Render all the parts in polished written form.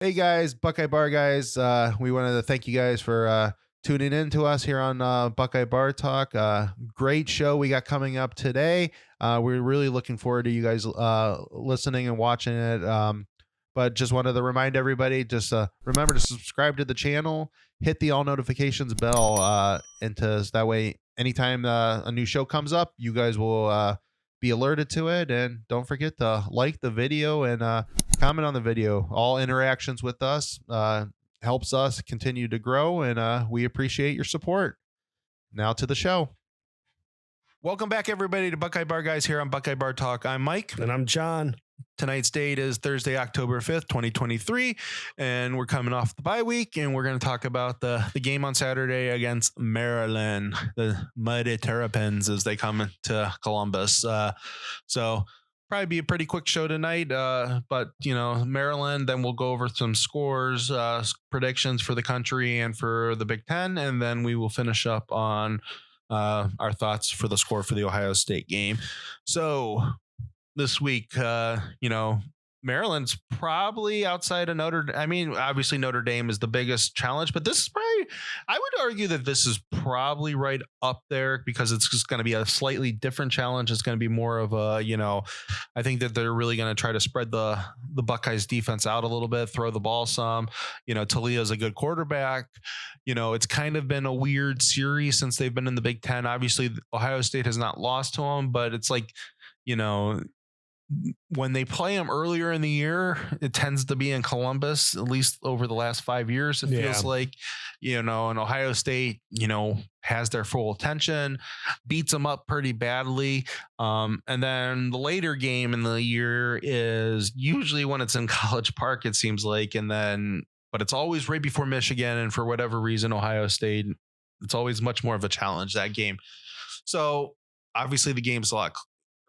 Hey guys, Buckeye Bar guys. We wanted to thank you guys for tuning in to us here on Buckeye Bar Talk. Great show we got coming up today. We're really looking forward to you guys listening and watching it. But just wanted to remind everybody, just remember to subscribe to the channel, hit the all notifications bell, and that way, anytime a new show comes up, you guys will be alerted to it. And don't forget to like the video and comment on the video. All interactions with us helps us continue to grow, and we appreciate your support. Now to the show. Welcome back, everybody, to Buckeye Bar Guys here on Buckeye Bar Talk. I'm Mike. And I'm John. Tonight's date is Thursday, October 5th, 2023, and we're coming off the bye week, and we're going to talk about the game on Saturday against Maryland, the Muddy Terrapins, as they come to Columbus. So probably be a pretty quick show tonight, but, Maryland, then we'll go over some scores, predictions for the country and for the Big Ten, and then we will finish up on our thoughts for the score for the Ohio State game. So this week, Maryland's probably outside of obviously Notre Dame is the biggest challenge, but this is probably, I would argue that this is probably right up there because it's just going to be a slightly different challenge. It's going to be more of a, I think that they're really going to try to spread the Buckeyes defense out a little bit, throw the ball some. Talia's a good quarterback. It's kind of been a weird series since they've been in the Big Ten. Obviously, Ohio State has not lost to them, but it's like, when they play them earlier in the year, it tends to be in Columbus, at least over the last 5 years. It feels like, and Ohio State, has their full attention, beats them up pretty badly. And then the later game in the year is usually when it's in College Park, it seems like. But it's always right before Michigan. And for whatever reason, Ohio State, it's always much more of a challenge, that game. So obviously the game's a lot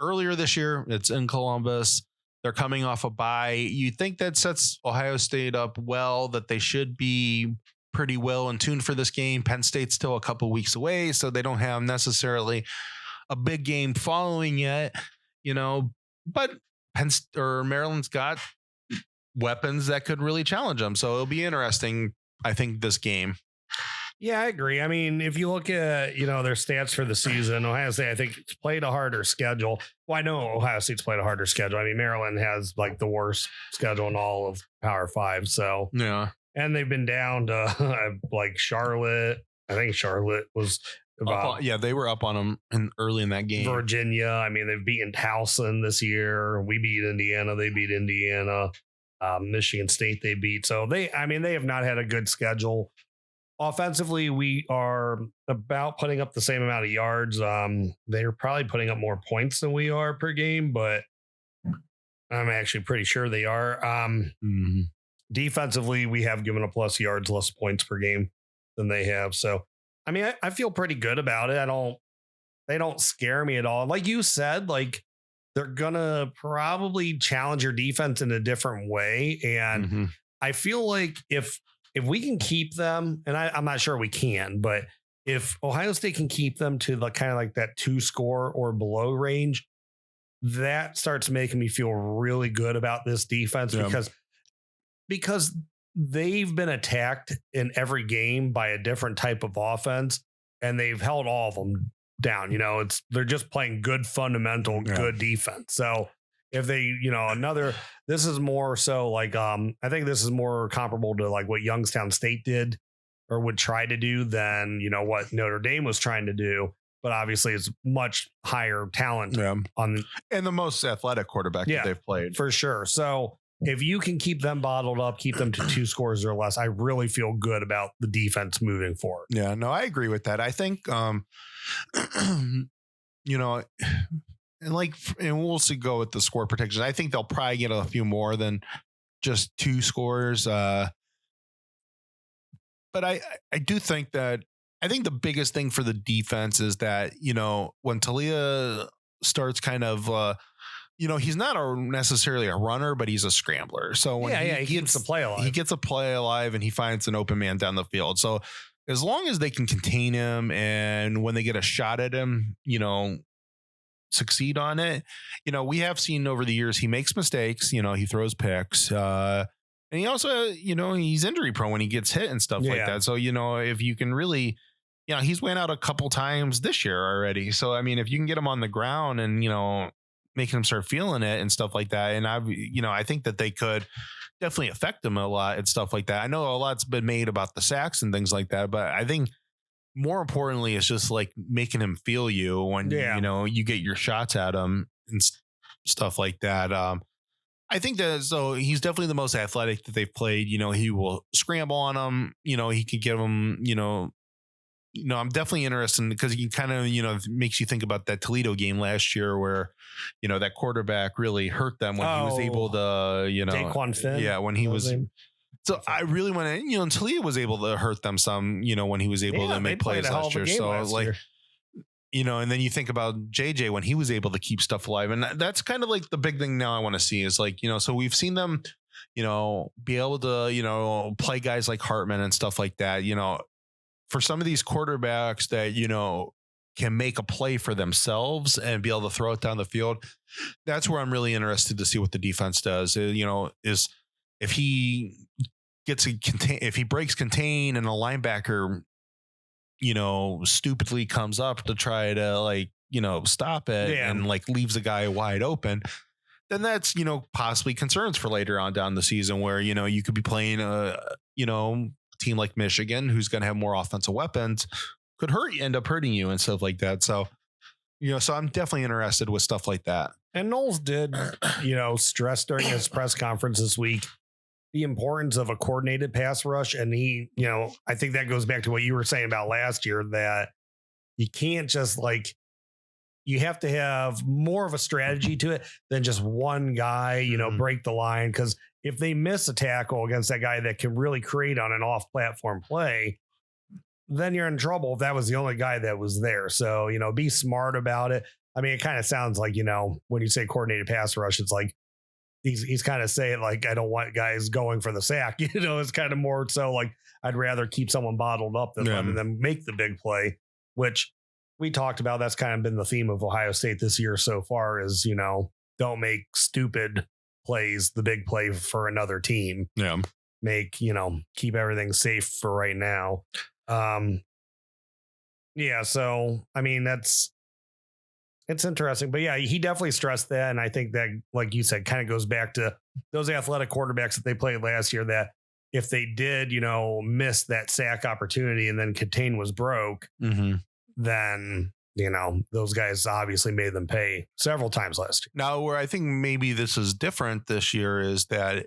earlier this year. It's in Columbus. They're coming off a bye. You think that sets Ohio State up well, that they should be pretty well in tune for this game. Penn State's still a couple weeks away, so they don't have necessarily a big game following yet, but Maryland's got weapons that could really challenge them. So it'll be interesting, I think, this game. Yeah, I agree. I mean, if you look at, their stats for the season, Ohio State, I think, it's played a harder schedule. Well, I know Ohio State's played a harder schedule. I mean, Maryland has like the worst schedule in all of Power 5. So, yeah. And they've been down to like Charlotte. I think Charlotte was they were up on them early in that game. Virginia. I mean, they've beaten Towson this year. We beat Indiana. They beat Indiana. Michigan State they beat. So they have not had a good schedule. Offensively, we are about putting up the same amount of yards. They're probably putting up more points than we are per game, but I'm actually pretty sure they are. Defensively, we have given up less yards, less points per game than they have. So, I mean, I feel pretty good about it. They don't scare me at all. Like you said, like they're going to probably challenge your defense in a different way. And I feel like if we can keep them, and I'm not sure we can, but if Ohio State can keep them to the kind of like that 2-score or below range, that starts making me feel really good about this defense because they've been attacked in every game by a different type of offense, and they've held all of them down. They're just playing good fundamental, good defense. So if they, this is more so like, I think this is more comparable to like what Youngstown State did or would try to do than, what Notre Dame was trying to do. But obviously it's much higher talent and the most athletic quarterback that they've played. For sure. So if you can keep them bottled up, keep them to 2 scores or less, I really feel good about the defense moving forward. Yeah, no, I agree with that. I think, and we'll see, go with the score protection. I think they'll probably get a few more than just 2 scores. But I do think that the biggest thing for the defense is that, when Talia starts kind of, he's not necessarily a runner, but he's a scrambler. So when he gets a play alive. He gets a play alive and he finds an open man down the field. So as long as they can contain him and when they get a shot at him, succeed on it. We have seen over the years, he makes mistakes, he throws picks, And he also, he's injury prone when he gets hit and stuff like that. So, if you can really, he's went out a couple times this year already. So, I mean, if you can get him on the ground and, making him start feeling it and stuff like that. And I think that they could definitely affect him a lot and stuff like that. I know a lot's been made about the sacks and things like that, but I think more importantly, it's just like making him feel you when, you get your shots at him and stuff like that. I think that so he's definitely the most athletic that they've played. He will scramble on them. He could give them, I'm definitely interested because he kind of, makes you think about that Toledo game last year where, that quarterback really hurt them when he was able to, Daquan Finn. Yeah, when he was. So I really want to, and Toledo was able to hurt them some, when he was able to make plays last year. So I was like, and then you think about JJ when he was able to keep stuff alive. And that's kind of like the big thing now I want to see is like, so we've seen them, be able to, play guys like Hartman and stuff like that, for some of these quarterbacks that, can make a play for themselves and be able to throw it down the field. That's where I'm really interested to see what the defense does, is if he gets if he breaks contain and a linebacker, stupidly comes up to try to stop it and leaves a guy wide open, then that's, possibly concerns for later on down the season where, you could be playing a team like Michigan, who's going to have more offensive weapons, could end up hurting you and stuff like that. So, so I'm definitely interested with stuff like that. And Knowles did, stress during his press conference this week the importance of a coordinated pass rush. And he, I think that goes back to what you were saying about last year, that you can't just you have to have more of a strategy to it than just one guy, break the line. Because if they miss a tackle against that guy that can really create on an off-platform play, then you're in trouble if that was the only guy that was there. So, be smart about it. I mean, it kind of sounds like, when you say coordinated pass rush, it's like he's kind of saying like, I don't want guys going for the sack. It's kind of more so like I'd rather keep someone bottled up than letting them make the big play, which we talked about. That's kind of been the theme of Ohio State this year so far is, don't make stupid plays the big play for another team. Yeah. Make, keep everything safe for right now. So, I mean, it's interesting, but yeah, he definitely stressed that. And I think that, like you said, kind of goes back to those athletic quarterbacks that they played last year, that if they did, miss that sack opportunity and then contain was broke, then, those guys obviously made them pay several times last year. Now, where I think maybe this is different this year is that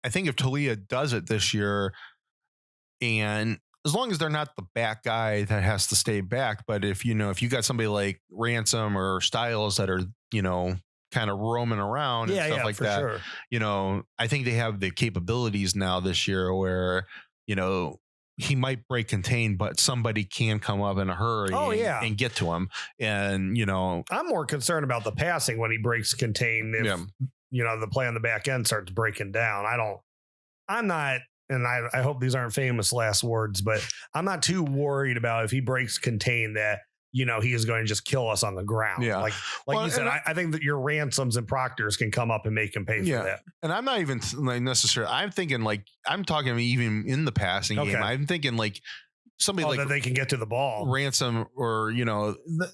I think if Toledo does it this year, and as long as they're not the back guy that has to stay back, but if you got somebody like Ransom or Styles that are, kind of roaming around and stuff like that, sure. I think they have the capabilities now this year where, he might break contain, but somebody can come up in a hurry and get to him. And, I'm more concerned about the passing when he breaks contain. If, the play on the back end starts breaking down. I'm not, and I hope these aren't famous last words, but I'm not too worried about if he breaks contain that, he is going to just kill us on the ground. Yeah. Like you said, I think that your Ransoms and Proctors can come up and make him pay for that. And I'm not even necessarily, I'm thinking I'm talking even in the passing game. I'm thinking somebody that they can get to the ball. Ransom, or,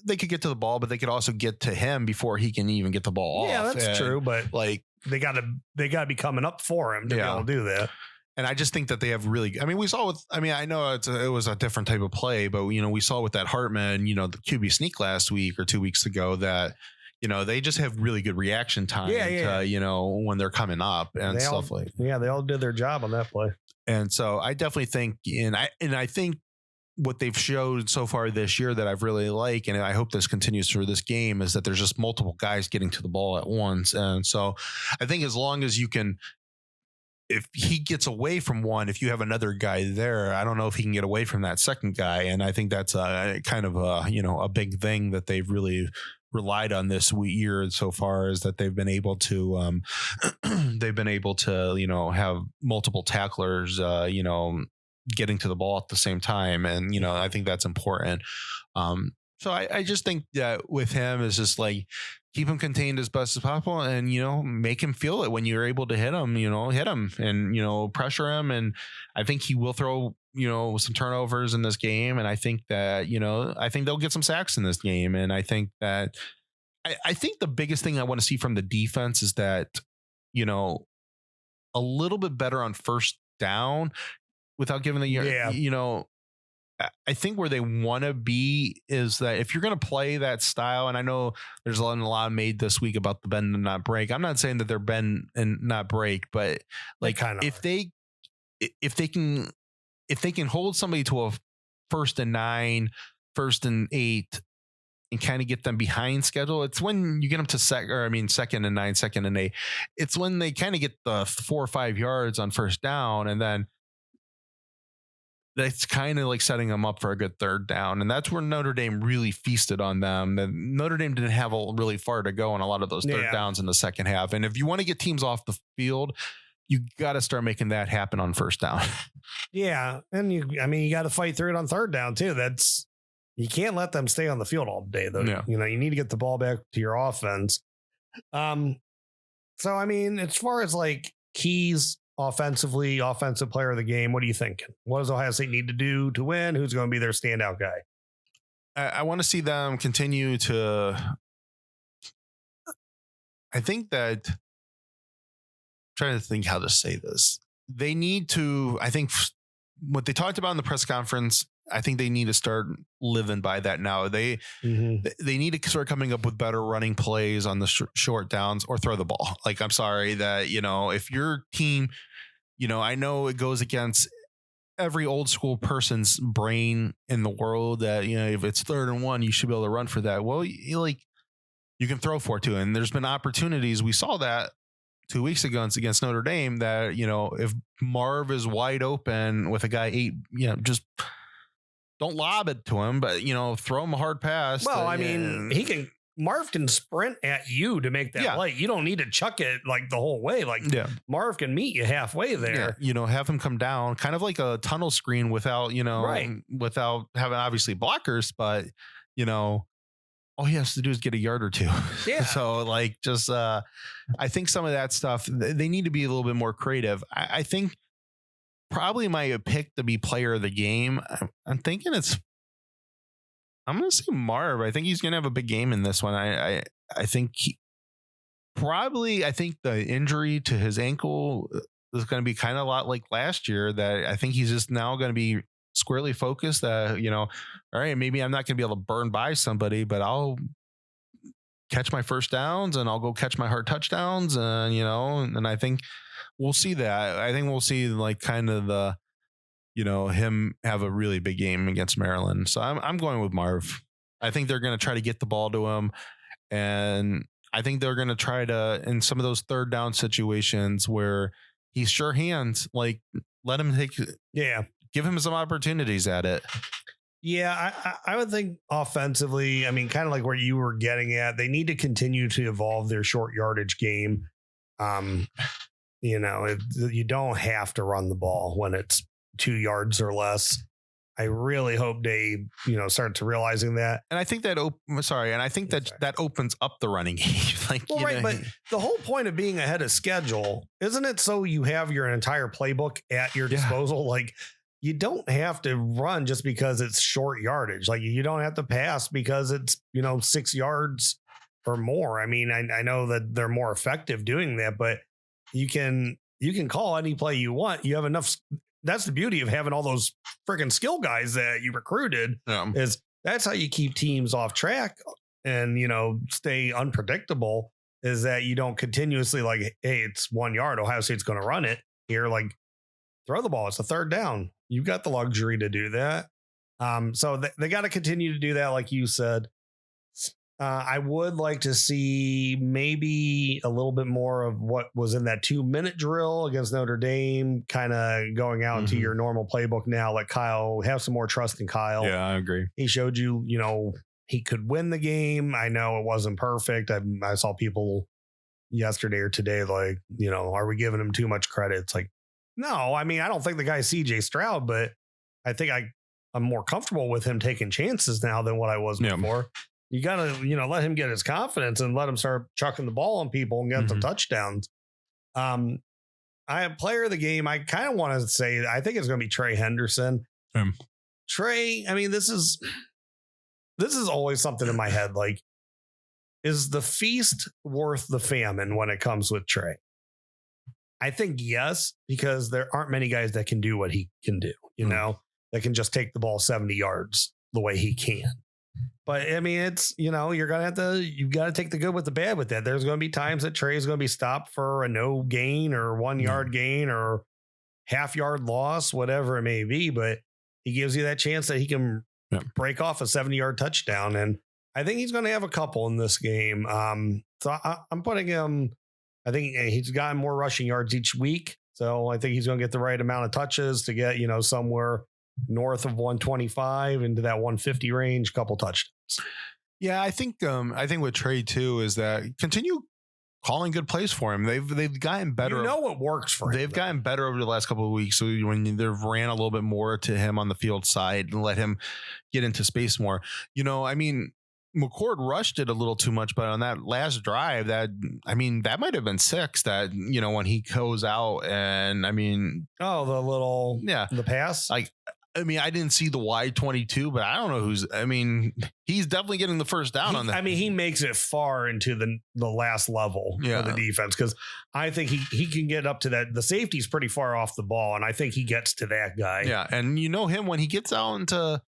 they could get to the ball, but they could also get to him before he can even get the ball off. Yeah, that's true. But they got to be coming up for him to be able to do that. And I just think that they have really, we saw I know it was a different type of play, but, we saw with that Hartman, the QB sneak last week or 2 weeks ago that, they just have really good reaction time to, when they're coming up and stuff like that. Yeah, they all did their job on that play. And so I definitely think, I think what they've showed so far this year that I've really liked, and I hope this continues through this game, is that there's just multiple guys getting to the ball at once. And so I think as long as you can, if he gets away from one, if you have another guy there, I don't know if he can get away from that second guy. And I think that's a kind of a big thing that they've really relied on this year so far, is that they've been able to have multiple tacklers, getting to the ball at the same time. And, I think that's important. So So I just think that with him is just like keep him contained as best as possible and, make him feel it when you're able to hit him and, pressure him. And I think he will throw, some turnovers in this game. And I think that, I think they'll get some sacks in this game. And I think that I think the biggest thing I want to see from the defense is that, a little bit better on first down without giving I think where they want to be is that if you're going to play that style, and I know there's a lot made this week about the bend and not break. I'm not saying that they're bend and not break, but like if they can hold somebody to a 1st and 9, 1st and 8, and kind of get them behind schedule. It's when you get them to 2nd and 9, 2nd and 8. It's when they kind of get the 4 or 5 yards on first down, and then that's kind of like setting them up for a good 3rd down. And that's where Notre Dame really feasted on them. And Notre Dame didn't have really far to go on a lot of those 3rd downs in the second half. And if you want to get teams off the field, you got to start making that happen on first down. Yeah. And you got to fight through it on 3rd down too. You can't let them stay on the field all day though. Yeah. You need to get the ball back to your offense. So, as far as like keys, offensively, offensive player of the game, what are you thinking? What does Ohio State need to do to win? Who's going to be their standout guy? I want to see them continue to. I think that. I'm trying to think how to say this. They need to. I think what they talked about in the press conference. I think they need to start living by that now. They need to start coming up with better running plays on the short downs or throw the ball. Like, I'm sorry that, if your team, I know it goes against every old school person's brain in the world that, if it's 3rd and 1, you should be able to run for that. Well, you can throw for it too. And there's been opportunities. We saw that 2 weeks ago against Notre Dame that, if Marv is wide open with a guy 8, just don't lob it to him, but throw him a hard pass. Well, Marv can sprint at you to make that play. You don't need to chuck it like the whole way. Marv can meet you halfway there. Yeah. Have him come down kind of like a tunnel screen without, without having obviously blockers, but all he has to do is get a yard or 2. Yeah. So I think some of that stuff, they need to be a little bit more creative. I think probably my pick to be player of the game. I'm thinking I'm going to say Marv. I think he's going to have a big game in this one. I think I think the injury to his ankle is going to be kind of a lot like last year, that I think he's just now going to be squarely focused that, all right, maybe I'm not going to be able to burn by somebody, but I'll catch my first downs and I'll go catch my hard touchdowns. And, and I think we'll see that. I think we'll see like kind of the, him have a really big game against Maryland. So I'm going with Marv. I think they're going to try to get the ball to him. And I think they're going to try to, in some of those 3rd down situations where he's sure hands, like let him give him some opportunities at it. Yeah, I would think offensively, kind of like where you were getting at, they need to continue to evolve their short yardage game. You don't have to run the ball when it's 2 yards or less. I really hope they, start to realizing that. And I think that, that opens up the running game. But the whole point of being ahead of schedule, isn't it so you have your entire playbook at your disposal? Like, you don't have to run just because it's short yardage. Like, you don't have to pass because it's, 6 yards or more. I know that they're more effective doing that, but you can call any play you want. You have enough. That's the beauty of having all those freaking skill guys that you recruited. Is that's how you keep teams off track and, stay unpredictable, is that you don't continuously like, hey, it's 1 yard. Ohio State's going to run it here. Like, throw the ball. It's a 3rd down. You've got the luxury to do that. So they got to continue to do that. Like you said, I would like to see maybe a little bit more of what was in that 2-minute drill against Notre Dame, kind of going out into your normal playbook now. Let Kyle have some more trust in Kyle. Yeah, I agree. He showed you, he could win the game. I know it wasn't perfect. I saw people yesterday or today, like, are we giving him too much credit? It's like, no, I don't think the guy's CJ Stroud, but I think I'm more comfortable with him taking chances now than what I was before. You got to, let him get his confidence and let him start chucking the ball on people and getting some touchdowns. I have player of the game. I kind of want to say, I think it's going to be Trey Henderson. Trey, I mean, this is always something in my head. Like, is the feast worth the famine when it comes with Trey? I think yes, because there aren't many guys that can do what he can do, that can just take the ball 70 yards the way he can. But I mean, it's, you've got to take the good with the bad with that. There's going to be times that Trey's going to be stopped for a no gain or 1 yard gain or half yard loss, whatever it may be. But he gives you that chance that he can break off a 70-yard touchdown. And I think he's going to have a couple in this game. So I'm putting him, I think he's gotten more rushing yards each week. So I think he's going to get the right amount of touches to get, somewhere north of 125 into that 150 range, couple touchdowns. Yeah, I think with Trey too is that continue calling good plays for him. They've gotten better. What works for him. They've gotten better over the last couple of weeks. So when they've ran a little bit more to him on the field side and let him get into space more. I mean, McCord rushed it a little too much, but on that last drive, that might have been 6. That when he goes out and the pass. I didn't see the wide 22, but I don't know he's definitely getting the first down on that. He makes it far into the last level of the defense because I think he can get up to that. The safety's pretty far off the ball, and I think he gets to that guy. Yeah, and him when he gets out into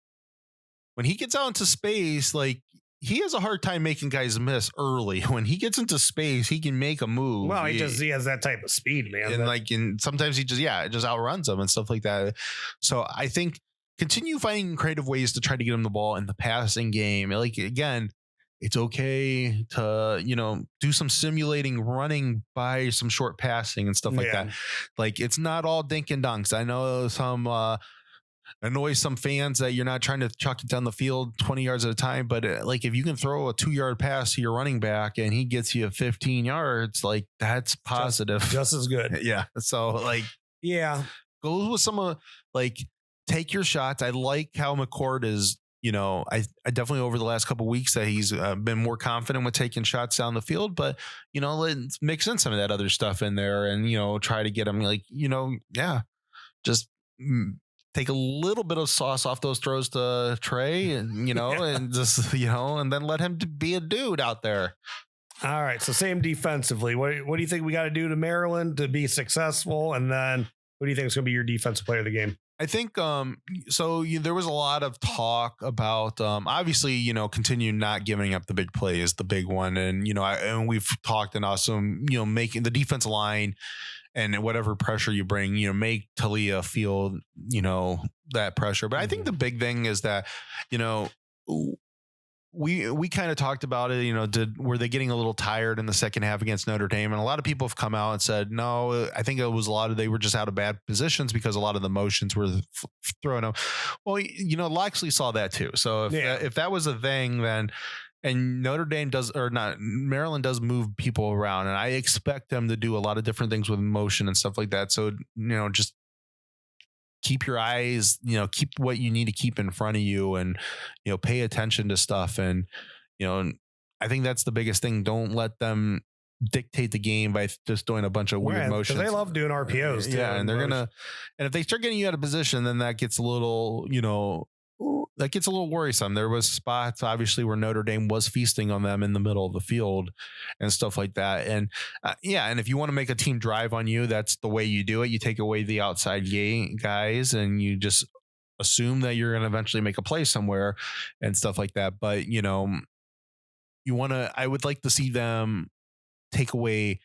space, like he has a hard time making guys miss early. When he gets into space, he can make a move. Well, he has that type of speed, man. And sometimes he just outruns them and stuff like that. So I think continue finding creative ways to try to get him the ball in the passing game. Like, again, it's okay to, do some simulating running by some short passing and stuff like that. Like, it's not all dink and dunks. I know some annoys some fans that you're not trying to chuck it down the field 20 yards at a time. But like, if you can throw a 2-yard pass to your running back and he gets you 15 yards, like that's positive. Just as good. Yeah. So go with some of take your shots. I like how McCord is, I definitely over the last couple of weeks that he's been more confident with taking shots down the field, but let's mix in some of that other stuff in there and, try to get him just take a little bit of sauce off those throws to Trey and, and just, and then let him be a dude out there. All right. So same defensively. What do you think we got to do to Maryland to be successful? And then what do you think is going to be your defensive player of the game? I think there was a lot of talk about obviously continue not giving up the big play is the big one, and and we've talked and also making the defensive line and whatever pressure you bring make Talia feel that pressure. But I think the big thing is that we kind of talked about it, were they getting a little tired in the second half against Notre Dame? And a lot of people have come out and said, no, I think it was they were just out of bad positions because a lot of the motions were thrown out. Well, Loxley saw that too. So if that was a thing, then, and Notre Dame Maryland does move people around, and I expect them to do a lot of different things with motion and stuff like that. So, just keep your eyes, keep what you need to keep in front of you and, pay attention to stuff. And, I think that's the biggest thing. Don't let them dictate the game by just doing a bunch of weird motions. They love doing RPOs too. Yeah. And and if they start getting you out of position, then that gets a little, worrisome. There was spots obviously where Notre Dame was feasting on them in the middle of the field and stuff like that. And and if you want to make a team drive on you, that's the way you do it. You take away the outside guys and you just assume that you're going to eventually make a play somewhere and stuff like that. But, I would like to see them take away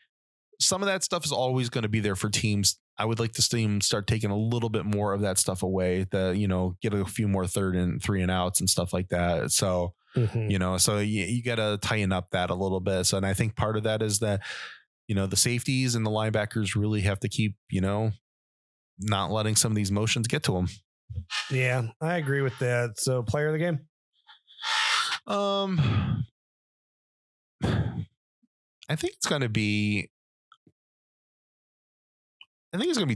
some of that stuff. Is always going to be there for teams. I would like to see them start taking a little bit more of that stuff away, get a few more 3rd and 3 and outs and stuff like that. So, so you got to tighten up that a little bit. So, and I think part of that is that, the safeties and the linebackers really have to keep, not letting some of these motions get to them. Yeah, I agree with that. So player of the game? I think it's going to be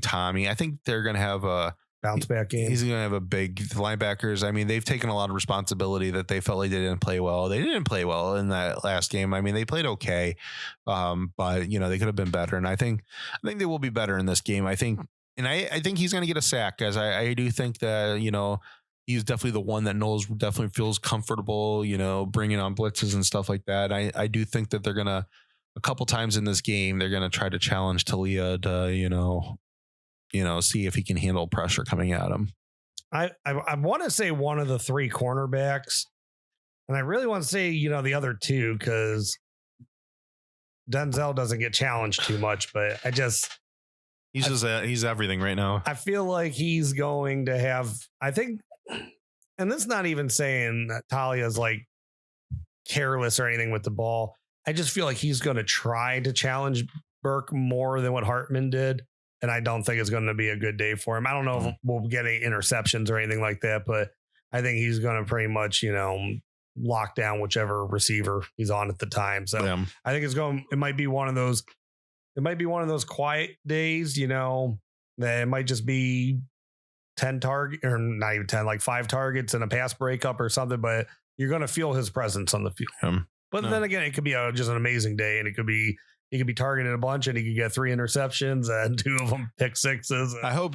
Tommy. I think they're going to have a bounce back game. He's going to have a big linebackers. I mean, they've taken a lot of responsibility that they felt like they didn't play well. They didn't play well in that last game. I mean, they played okay, but you know, they could have been better. And I think they will be better in this game. I think he's going to get a sack, as I do think that, you know, he's definitely the one that Knowles definitely feels comfortable, you know, bringing on blitzes and stuff like that. I do think that they're going to, a couple times in this game, they're going to try to challenge Talia to, you know, see if he can handle pressure coming at him. I want to say one of the three cornerbacks, and I really want to say, you know, the other two, because Denzel doesn't get challenged too much, but he's everything right now. I feel like he's going to have, I think, and that's not even saying that Talia's like careless or anything with the ball. I just feel like he's going to try to challenge Burke more than what Hartman did. And I don't think it's going to be a good day for him. I don't know if we'll get any interceptions or anything like that, but I think he's going to pretty much, you know, lock down whichever receiver he's on at the time. So I think it might be one of those quiet days, you know, that it might just be 10 target or not even 10, like 5 targets and a pass breakup or something, but you're going to feel his presence on the field. But then again, it could be just an amazing day, and he could be targeted a bunch, and he could get 3 interceptions and 2 of them pick sixes. I hope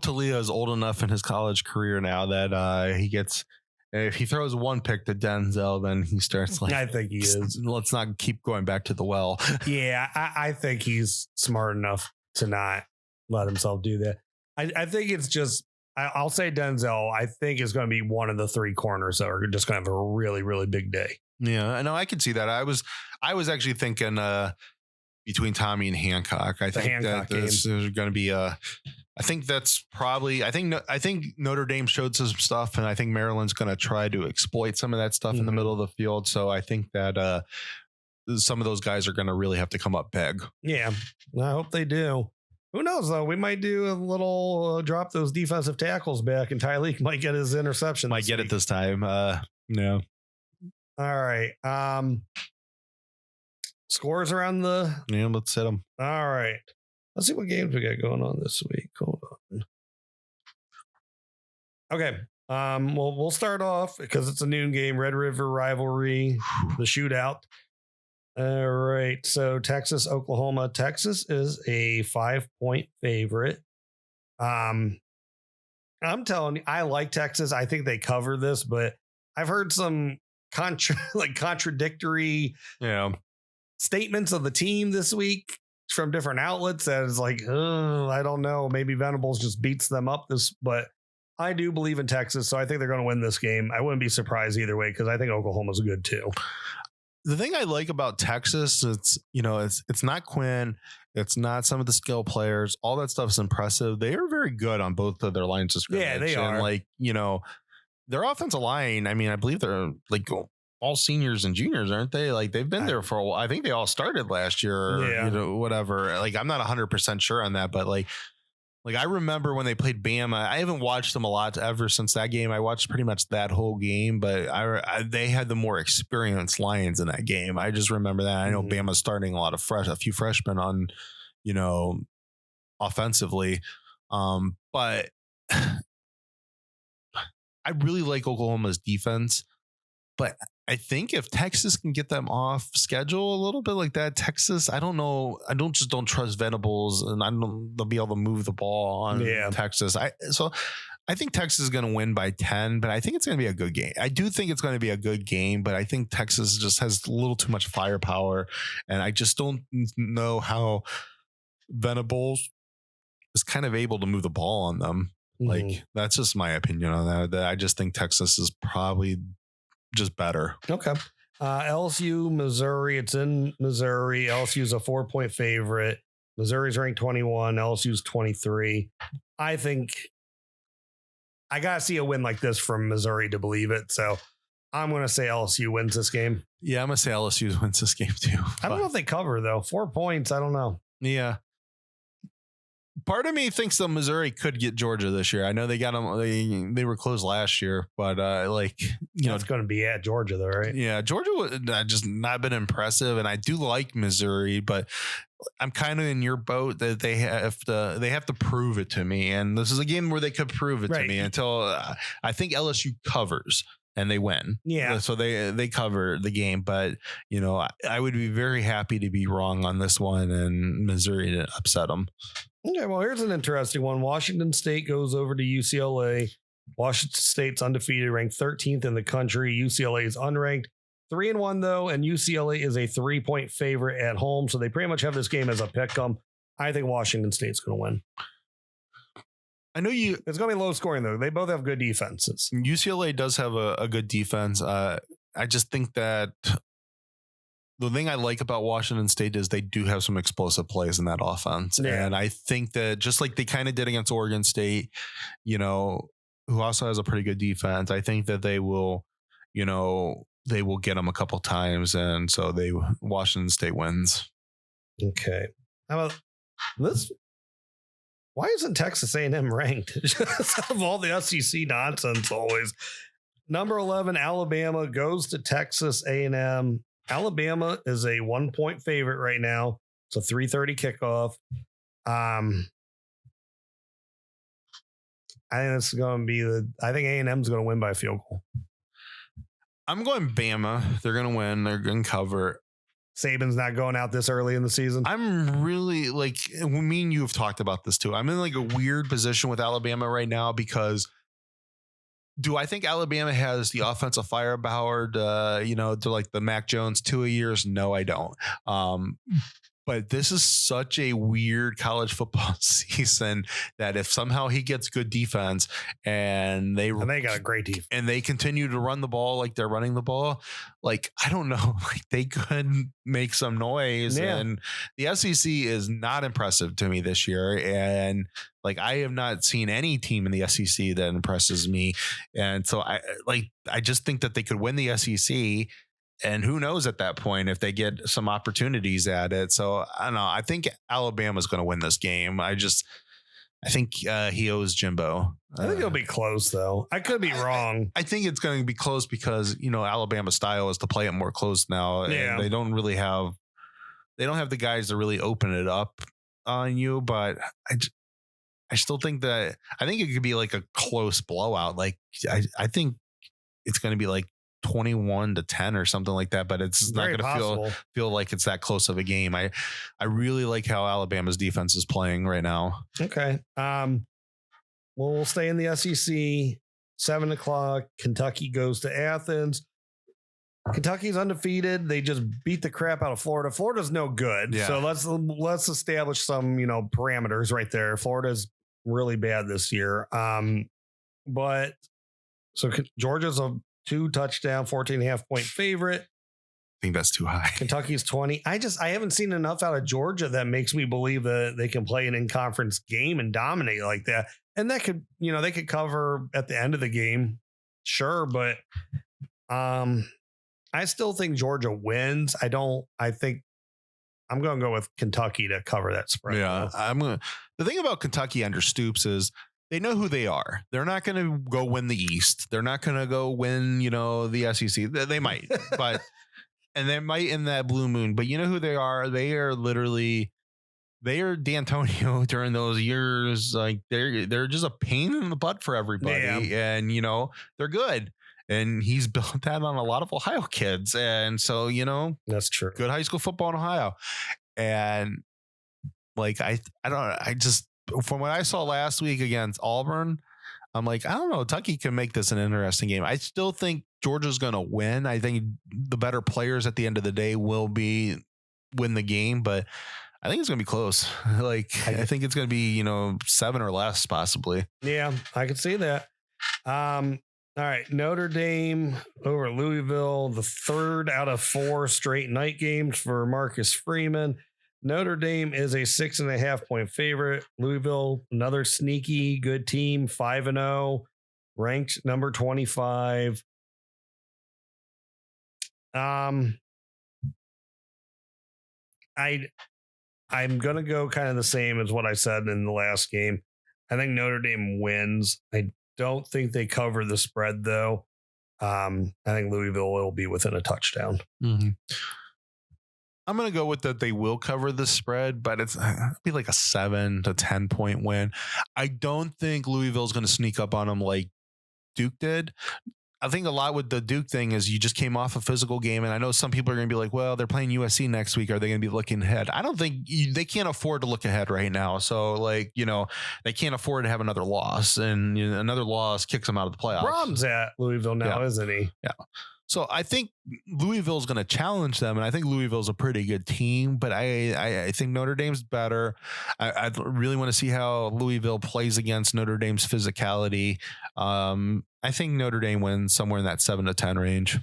Talia is old enough in his college career now that he gets, if he throws one pick to Denzel, then he starts like, I think he is. Let's not keep going back to the well. Yeah, I think he's smart enough to not let himself do that. I think it's just, I'll say Denzel, I think is going to be one of the 3 corners that are just going to have a really, really big day. Yeah, I know. I could see that. I was actually thinking between Tommy and Hancock. I think that this is going to be I think that's probably. I think Notre Dame showed some stuff, and I think Maryland's going to try to exploit some of that stuff in the middle of the field. So I think that some of those guys are going to really have to come up big. Yeah, I hope they do. Who knows, though? We might do a little drop those defensive tackles back, and Tyleek might get his interception. Might get it this time. Yeah. All right. Scores around the. Yeah, let's hit them. All right. Let's see what games we got going on this week. Hold on. Okay. We'll start off because it's a noon game. Red River rivalry, the shootout. All right. So Texas, Oklahoma. Texas is a 5-point favorite. I'm telling you, I like Texas. I think they cover this, but I've heard some contradictory statements of the team this week from different outlets that is like, I don't know, maybe Venables just beats them up but I do believe in Texas, so I think they're going to win this game. I wouldn't be surprised either way because I think Oklahoma's good too. The thing I like about Texas, it's not Quinn, it's not some of the skill players, all that stuff is impressive. They are very good on both of their lines of scrimmage. Yeah, they are. And like, you know, their offensive line, I mean, I believe they're like all seniors and juniors, aren't they? Like they've been there for a while. I think they all started last year, you know, whatever. Like I'm not 100% sure on that, but like I remember when they played Bama. I haven't watched them a lot ever since that game. I watched pretty much that whole game, but they had the more experienced Lions in that game. I just remember that. I know Bama's starting a few freshmen on, you know, offensively, but I really like Oklahoma's defense, but I think if Texas can get them off schedule a little bit like that, Texas, I don't know. I don't trust Venables, and they'll be able to move the ball on Texas. So I think Texas is going to win by 10, but I think it's going to be a good game. I do think it's going to be a good game, but I think Texas just has a little too much firepower, and I just don't know how Venables is kind of able to move the ball on them. Like that's just my opinion on that. I just think Texas is probably just better. Okay. LSU, Missouri. It's in Missouri. LSU's a 4-point favorite. Missouri's ranked 21. LSU's 23. I think I got to see a win like this from Missouri to believe it. So I'm going to say LSU wins this game. Yeah, I'm going to say LSU wins this game too. I don't know if they cover though. 4 points. I don't know. Yeah. Part of me thinks that Missouri could get Georgia this year. I know they got them. They were close last year, but it's going to be at Georgia though, right? Yeah, Georgia was just not been impressive, and I do like Missouri, but I'm kind of in your boat that they have to prove it to me, and this is a game where they could prove it to me until I think LSU covers. And they win. Yeah. So they cover the game. But, I would be very happy to be wrong on this one and Missouri to upset them. Okay, well, here's an interesting one. Washington State goes over to UCLA. Washington State's undefeated, ranked 13th in the country. UCLA is unranked. 3-1, though, and UCLA is a 3-point favorite at home. So they pretty much have this game as a pick 'em. I think Washington State's going to win. I know it's going to be low scoring, though. They both have good defenses. UCLA does have a good defense. I just think that the thing I like about Washington State is they do have some explosive plays in that offense. Yeah. And I think that just like they kind of did against Oregon State, who also has a pretty good defense, I think that they will get them a couple times. And so Washington State wins. Okay. How about this? Why isn't Texas A&M ranked? Out of all the SEC nonsense always. Number 11, Alabama goes to Texas A&M. Alabama is a 1-point favorite right now. It's a 3:30 kickoff. I think it's going to be I think A&M's going to win by a field goal. I'm going Bama. They're going to win. They're going to cover. Saban's not going out this early in the season. I'm really me and you have talked about this too. I'm in a weird position with Alabama right now because do I think Alabama has the offensive firepower to like the Mac Jones 2 years? No, I don't. But this is such a weird college football season that if somehow he gets good defense and they got a great defense and they continue to run the ball like they're running the ball, I don't know, they could make some noise. Yeah. And the SEC is not impressive to me this year. And I have not seen any team in the SEC that impresses me. And so I just think that they could win the SEC. And who knows at that point if they get some opportunities at it. So I don't know. I think Alabama's going to win this game. I think he owes Jimbo. I think it'll be close, though. I could be wrong. I think it's going to be close because, Alabama's style is to play it more close now. Yeah. And they don't have the guys to really open it up on you. But I still think that it could be a close blowout. I think it's going to be 21-10 or something like that, but it's not going to feel like it's that close of a game. I really like how Alabama's defense is playing right now. Okay. We'll stay in the SEC. 7:00. Kentucky goes to Athens. Kentucky's undefeated. They just beat the crap out of Florida. Florida's no good. Yeah. So let's establish some, parameters right there. Florida's really bad this year. But so Georgia's a 2-touchdown, 14.5-point favorite. I think that's too high. Kentucky's 20. I haven't seen enough out of Georgia that makes me believe that they can play an in-conference game and dominate like that. And that could, they could cover at the end of the game. Sure. But I still think Georgia wins. I think I'm going to go with Kentucky to cover that spread. Yeah. The thing about Kentucky under Stoops is they know who they are. They're not going to go win the East. They're not going to go win, the SEC. They might, but, and they might in that blue moon, but you know who they are? They are D'Antonio during those years. They're just a pain in the butt for everybody. Yeah. And, they're good. And he's built that on a lot of Ohio kids. And so, that's true. Good high school football in Ohio. And from what I saw last week against Auburn, I'm I don't know. Kentucky can make this an interesting game. I still think Georgia's going to win. I think the better players at the end of the day will win the game, but I think it's going to be close. I think it's going to be, 7 or less possibly. Yeah, I could see that. All right. Notre Dame over Louisville, the 3rd out of 4 straight night games for Marcus Freeman. Notre Dame is a 6.5-point favorite. Louisville, another sneaky good team, 5-0, ranked number 25. I'm going to go kind of the same as what I said in the last game. I think Notre Dame wins. I don't think they cover the spread, though. I think Louisville will be within a touchdown. Mm-hmm. I'm going to go with that they will cover the spread, but it'll be like a 7 to 10 point win. I don't think Louisville's going to sneak up on them like Duke did. I think a lot with the Duke thing is you just came off a physical game, and I know some people are going to be like, well, they're playing USC next week. Are they going to be looking ahead? I don't think they can't afford to look ahead right now. So, like, they can't afford to have another loss, and another loss kicks them out of the playoffs. Brom's at Louisville now, isn't he? Yeah. So I think Louisville's going to challenge them, and I think Louisville's a pretty good team, but I think Notre Dame's better. I really want to see how Louisville plays against Notre Dame's physicality. I think Notre Dame wins somewhere in that 7 to 10 range.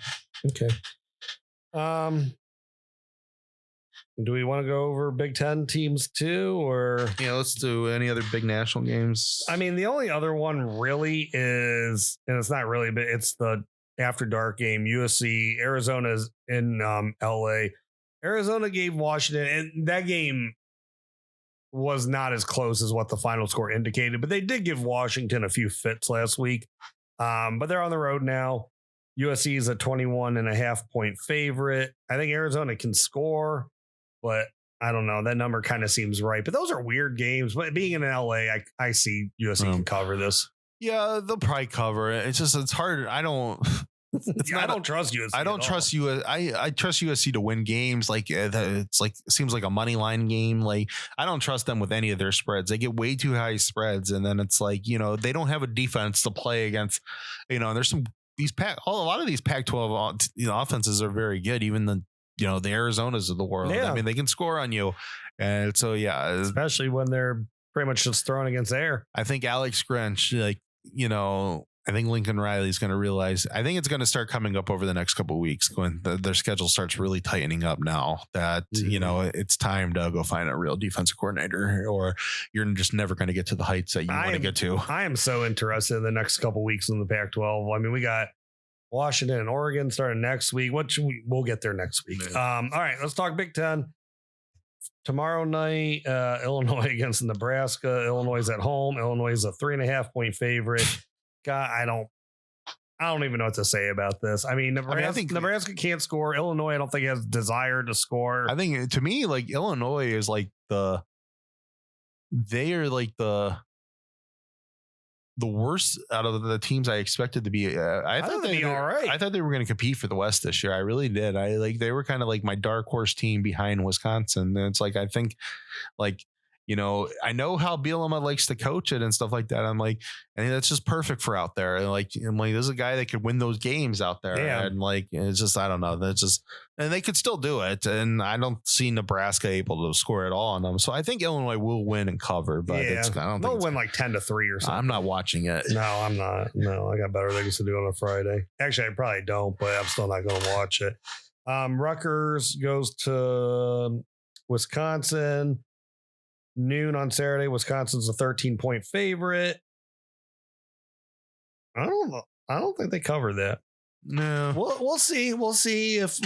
Okay. Do we want to go over Big Ten teams too, or let's do any other big national games? I mean, the only other one really is, and it's not really, but it's the after dark game. USC Arizona's in LA. Arizona gave Washington, and that game was not as close as what the final score indicated, but they did give Washington a few fits last week. But they're on the road now. USC is a 21.5 point favorite. I think Arizona can score, but I don't know. That number kind of seems right. But those are weird games. But being in LA, I see USC can cover this. Yeah, they'll probably cover it. It's hard. I don't trust USC. I don't trust you. I trust USC to win games. Like it's like it seems like a money line game. Like I don't trust them with any of their spreads. They get way too high spreads, and then it's like they don't have a defense to play against. There's a lot of these Pac-12 offenses are very good. Even the the Arizonas of the world. Yeah. I mean, they can score on you, and so especially when they're pretty much just throwing against air. I think Alex Grinch, I think Lincoln Riley's going to realize. I think it's going to start coming up over the next couple of weeks when their schedule starts really tightening up. Now that it's time to go find a real defensive coordinator, or you're just never going to get to the heights that you want to get to. I am so interested in the next couple of weeks in the Pac-12. I mean, we got Washington and Oregon starting next week. We'll get there next week. All right, let's talk Big Ten. Tomorrow night, Illinois against Nebraska. Illinois is at home. Illinois is a 3.5 point favorite. God, I don't even know what to say about this. I mean, Nebraska can't score. Illinois, I don't think has desire to score. I think to me, like Illinois is like they are like the worst out of the teams I expected to be. I thought they'd be all right. I thought they were going to compete for the West this year. I really did. They were kind of like my dark horse team behind Wisconsin. And it's like, I think I know how Bielema likes to coach it and stuff like that. I'm like, and that's just perfect for out there. And I'm like, there's a guy that could win those games out there. Yeah. And it's just, I don't know. That's just, and they could still do it. And I don't see Nebraska able to score at all on them. So I think Illinois will win and cover, but they'll win like 10-3 or something. I'm not watching it. No, I'm not. No, I got better things to do on a Friday. Actually, I probably don't, but I'm still not going to watch it. Rutgers goes to Wisconsin. Noon on Saturday. Wisconsin's a 13-point favorite. I don't know. I don't think they cover that. No. We'll see. We'll see if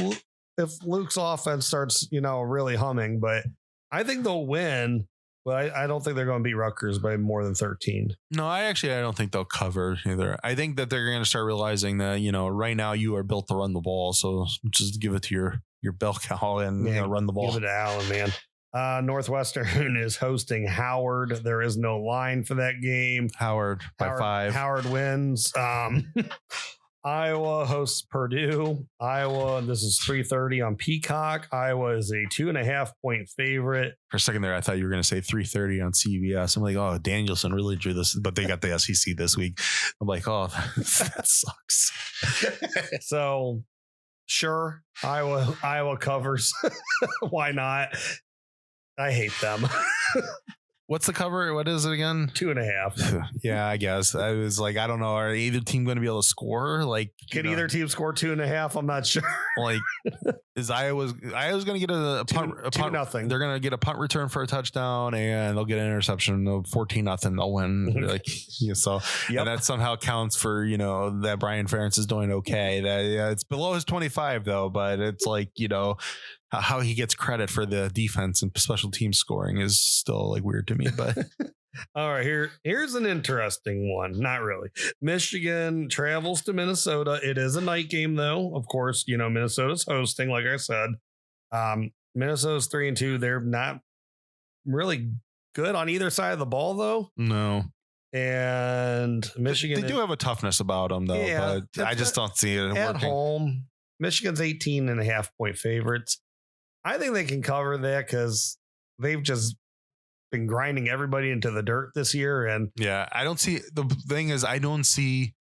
Luke's offense starts, really humming. But I think they'll win. But I don't think they're going to beat Rutgers by more than 13. No, I don't think they'll cover either. I think that they're going to start realizing that, right now you are built to run the ball. So just give it to your bell cow and run the ball. Give it to Allen, man. Northwestern is hosting Howard. There is no line for that game. Howard by 5. Howard wins. Iowa hosts Purdue. Iowa, this is 3:30 on Peacock. Iowa is a 2.5 point favorite. For a second there, I thought you were going to say 3:30 on CBS. I'm like, oh, Danielson really drew this, but they got the SEC this week. I'm like, oh, that sucks. So, sure, Iowa covers. Why not? I hate them. What's the cover? What is it again? 2.5. Yeah, I guess. I was like, I don't know. Are either team going to be able to score? Like, can either team score 2.5? I'm not sure. Like, is Iowa's going to get a punt? Nothing. They're going to get a punt return for a touchdown, and they'll get an interception. 14-0. They'll win. Like, so, yep. And that somehow counts for that Brian Ferentz is doing okay. That it's below his 25 though, but it's like how he gets credit for the defense and special team scoring is still like weird to me. But all right, here's an interesting one. Not really. Michigan travels to Minnesota. It is a night game, though. Of course, Minnesota's hosting, like I said. Minnesota's 3-2. They're not really good on either side of the ball, though. no, And Michigan, they do have a toughness about them, though. Yeah, but I just don't see it at working. home. Michigan's 18.5-point favorites. I think they can cover that because they've just been grinding everybody into the dirt this year. And Yeah, I don't see the thing is I don't see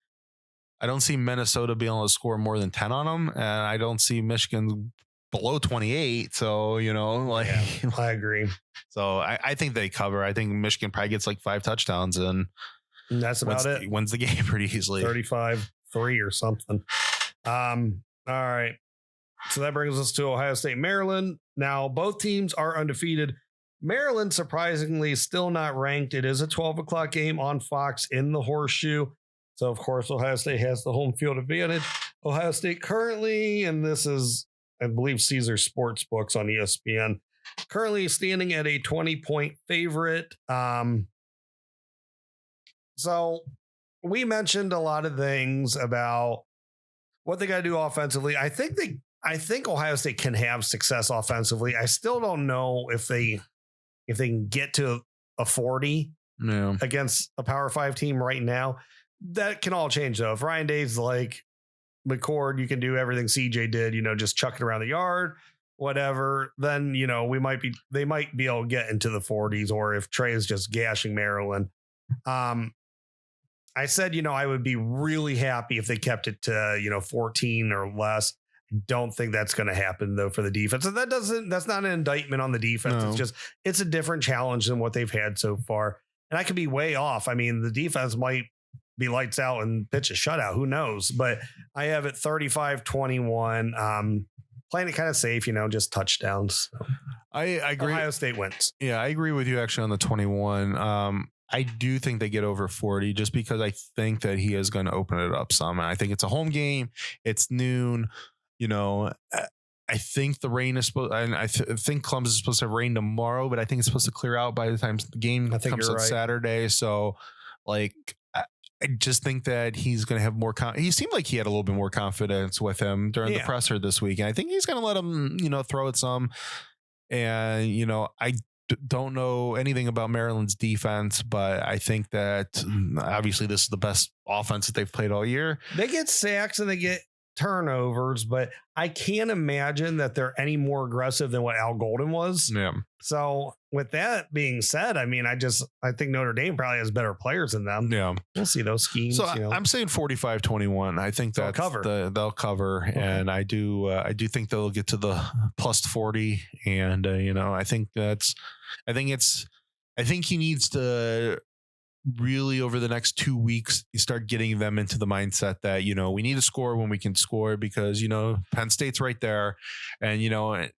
Minnesota being able to score more than 10 on them, and I don't see Michigan below 28. So yeah, I agree. so I think they cover. I think Michigan probably gets like 5 touchdowns and That's about it. Wins the game pretty easily. 35-3 or something. All right. So that brings us to Ohio State, Maryland. Now, both teams are undefeated. Maryland, surprisingly, still not ranked. It is a 12 o'clock game on Fox in the Horseshoe. So, of course, Ohio State has the home field advantage. Ohio State currently, and this is, I believe, Caesar Sportsbooks on ESPN, currently standing at a 20-point favorite. So we mentioned a lot of things about what they got to do offensively. I think Ohio State can have success offensively. I still don't know if they can get to a 40 against a Power 5 team right now. That can all change, though. If Ryan Day's like McCord, you can do everything CJ did, just chuck it around the yard, whatever, then, they might be able to get into the 40s, or if Trey is just gashing Maryland. I said, I would be really happy if they kept it to, 14 or less. Don't think that's going to happen, though, for the defense. And that's not an indictment on the defense. No. It's a different challenge than what they've had so far. And I could be way off. I mean, the defense might be lights out and pitch a shutout. Who knows? But I have it 35-21. Playing it kind of safe, just touchdowns. So I agree. Ohio State wins. Yeah, I agree with you actually on the 21. I do think they get over 40 just because I think that he is going to open it up some. And I think it's a home game. It's noon. I think the rain is supposed, and I think Columbus is supposed to have rain tomorrow, but I think it's supposed to clear out by the time the game comes on Saturday. So, I just think that he's going to have more. He seemed like he had a little bit more confidence with him during the presser this week, and I think he's going to let him, throw it some. And I don't know anything about Maryland's defense, but I think that obviously this is the best offense that they've played all year. They get sacks and they get turnovers, but I can't imagine that they're any more aggressive than what Al Golden was. Yeah. So with that being said, I mean, I think Notre Dame probably has better players than them. Yeah. We'll see those schemes. So I'm saying 45-21. I think they'll cover. Okay. And I do think they'll get to the plus 40. And, I think he needs to really over the next 2 weeks, you start getting them into the mindset that, we need to score when we can score because, Penn State's right there. And,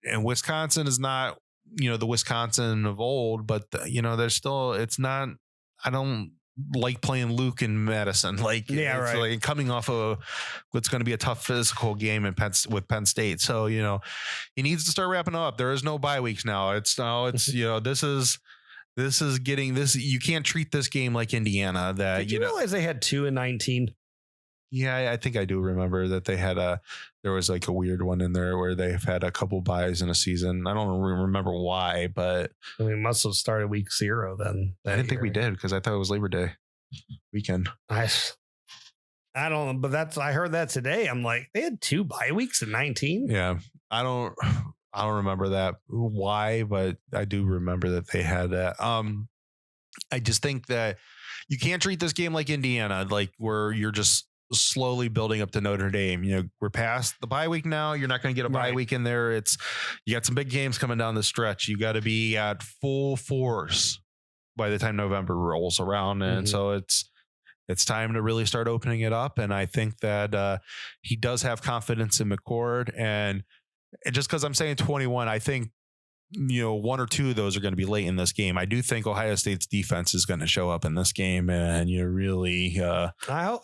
and Wisconsin is not, the Wisconsin of old, but there's still, it's not, I don't like playing Luke in Madison. Like coming off of what's going to be a tough physical game with Penn State. So, he needs to start wrapping up. There is no bye weeks now. This is getting this. You can't treat this game like Indiana. Did you realize they had 2 in 19? Yeah, I think I do remember that they had there was like a weird one in there where they've had a couple buys in a season. I don't remember why, but we must have started week 0 then. I didn't think we did because I thought it was Labor Day weekend. I don't know, but I heard that today. I'm like, they had 2 bye weeks in 19. Yeah, I don't remember that why, but I do remember that they had that. I just think that you can't treat this game like Indiana, like where you're just slowly building up to Notre Dame. We're past the bye week now. You're not going to get a bye week in there. You got some big games coming down the stretch. You got to be at full force by the time November rolls around. And so it's time to really start opening it up. And I think that he does have confidence in McCord, and just because I'm saying 21, I think, 1 or 2 of those are going to be late in this game. I do think Ohio State's defense is going to show up in this game, and really. I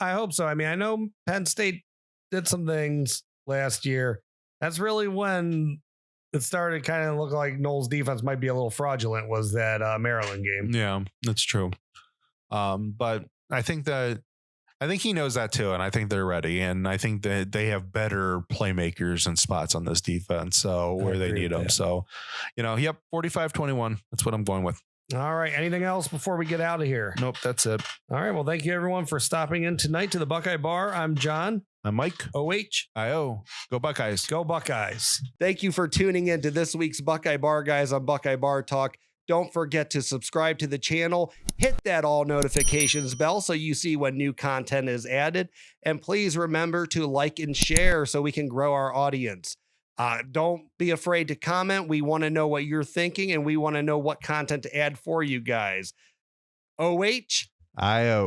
hope so. I mean, I know Penn State did some things last year. That's really when it started kind of look like Noel's defense might be a little fraudulent was that Maryland game. Yeah, that's true. But I think he knows that too, and I think they're ready, and I think that they have better playmakers and spots on this defense, so where they need them. So, 45-21. That's what I'm going with. All right. Anything else before we get out of here? Nope, that's it. All right. Well, thank you everyone for stopping in tonight to the Buckeye Bar. I'm John. I'm Mike. OH. IO. Go Buckeyes. Go Buckeyes. Thank you for tuning in to this week's Buckeye Bar Guys on Buckeye Bar Talk. Don't forget to subscribe to the channel, hit that all notifications bell so you see when new content is added. And please remember to like and share so we can grow our audience. Don't be afraid to comment. We want to know what you're thinking and we want to know what content to add for you guys. OH. IO.